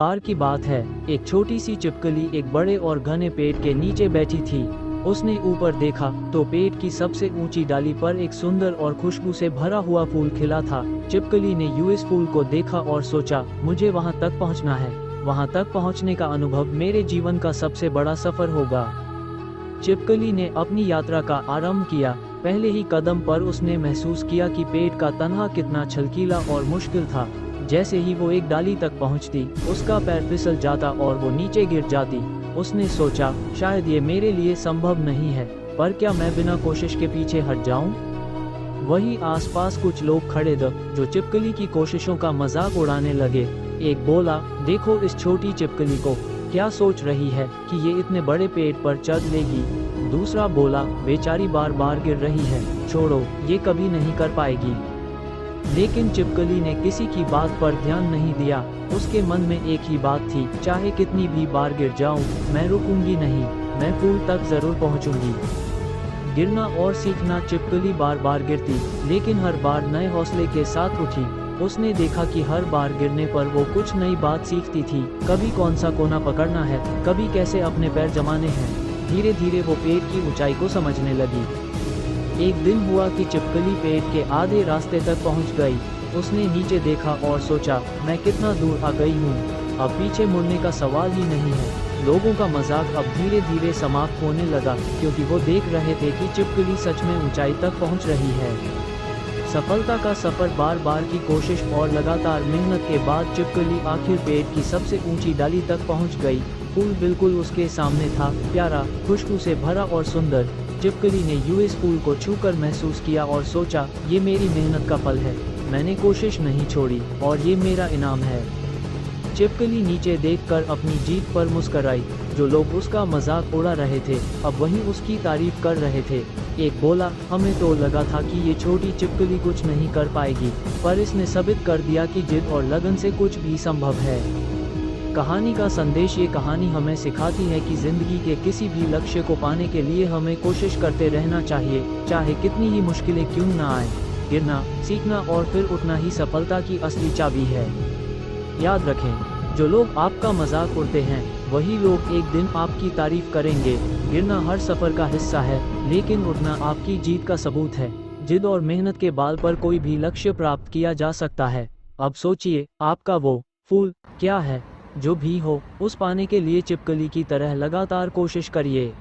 बार की बात है, एक छोटी सी छिपकली एक बड़े और घने पेड़ के नीचे बैठी थी। उसने ऊपर देखा तो पेड़ की सबसे ऊंची डाली पर एक सुंदर और खुशबू से भरा हुआ फूल खिला था। छिपकली ने उस फूल को देखा और सोचा, मुझे वहां तक पहुंचना है। वहां तक पहुंचने का अनुभव मेरे जीवन का सबसे बड़ा सफर होगा। छिपकली ने अपनी यात्रा का आरंभ किया। पहले ही कदम पर उसने महसूस किया कि पेड़ का तन्हा कितना छलकीला और मुश्किल था। जैसे ही वो एक डाली तक पहुंचती, उसका पैर फिसल जाता और वो नीचे गिर जाती। उसने सोचा, शायद ये मेरे लिए संभव नहीं है, पर क्या मैं बिना कोशिश के पीछे हट जाऊं? वहीं आसपास कुछ लोग खड़े थे जो छिपकली की कोशिशों का मजाक उड़ाने लगे। एक बोला, देखो इस छोटी छिपकली को, क्या सोच रही है कि ये इतने बड़े पेड़ पर चढ़ लेगी। दूसरा बोला, बेचारी बार बार गिर रही है, छोड़ो, ये कभी नहीं कर पाएगी। लेकिन छिपकली ने किसी की बात पर ध्यान नहीं दिया। उसके मन में एक ही बात थी, चाहे कितनी भी बार गिर जाऊं, मैं रुकूंगी नहीं, मैं फूल तक जरूर पहुंचूंगी। गिरना और सीखना। छिपकली बार बार गिरती, लेकिन हर बार नए हौसले के साथ उठी। उसने देखा कि हर बार गिरने पर वो कुछ नई बात सीखती थी। कभी कौन सा कोना पकड़ना है, कभी कैसे अपने पैर जमाने हैं। धीरे धीरे वो पेड़ की ऊंचाई को समझने लगी। एक दिन हुआ कि छिपकली पेड़ के आधे रास्ते तक पहुंच गई। उसने नीचे देखा और सोचा, मैं कितना दूर आ गई हूँ, अब पीछे मुड़ने का सवाल ही नहीं है। लोगों का मजाक अब धीरे धीरे समाप्त होने लगा, क्योंकि वो देख रहे थे कि छिपकली सच में ऊंचाई तक पहुंच रही है। सफलता का सफर, बार बार की कोशिश और लगातार मेहनत के बाद छिपकली आखिर पेड़ की सबसे ऊंची डाली तक पहुंच गई। फूल बिल्कुल उसके सामने था, प्यारा, खुशबू से भरा और सुंदर। छिपकली ने इस फूल को छूकर महसूस किया और सोचा, ये मेरी मेहनत का फल है, मैंने कोशिश नहीं छोड़ी और ये मेरा इनाम है। छिपकली नीचे देखकर अपनी जीत पर मुस्कराई। जो लोग उसका मजाक उड़ा रहे थे, अब वहीं उसकी तारीफ कर रहे थे। एक बोला, हमें तो लगा था कि ये छोटी छिपकली कुछ नहीं कर पाएगी, पर इसने साबित कर दिया कि जिद और लगन से कुछ भी संभव है। कहानी का संदेश। ये कहानी हमें सिखाती है कि जिंदगी के किसी भी लक्ष्य को पाने के लिए हमें कोशिश करते रहना चाहिए, चाहे कितनी ही मुश्किलें क्यों न आए। गिरना, सीखना और फिर उठना ही सफलता की असली चाबी है। याद रखें, जो लोग आपका मजाक उड़ाते हैं, वही लोग एक दिन आपकी तारीफ करेंगे। गिरना हर सफर का हिस्सा है, लेकिन उठना आपकी जीत का सबूत है। जिद और मेहनत के बल पर कोई भी लक्ष्य प्राप्त किया जा सकता है। अब सोचिए, आपका वो फूल क्या है? जो भी हो, उस पाने के लिए छिपकली की तरह लगातार कोशिश करिए।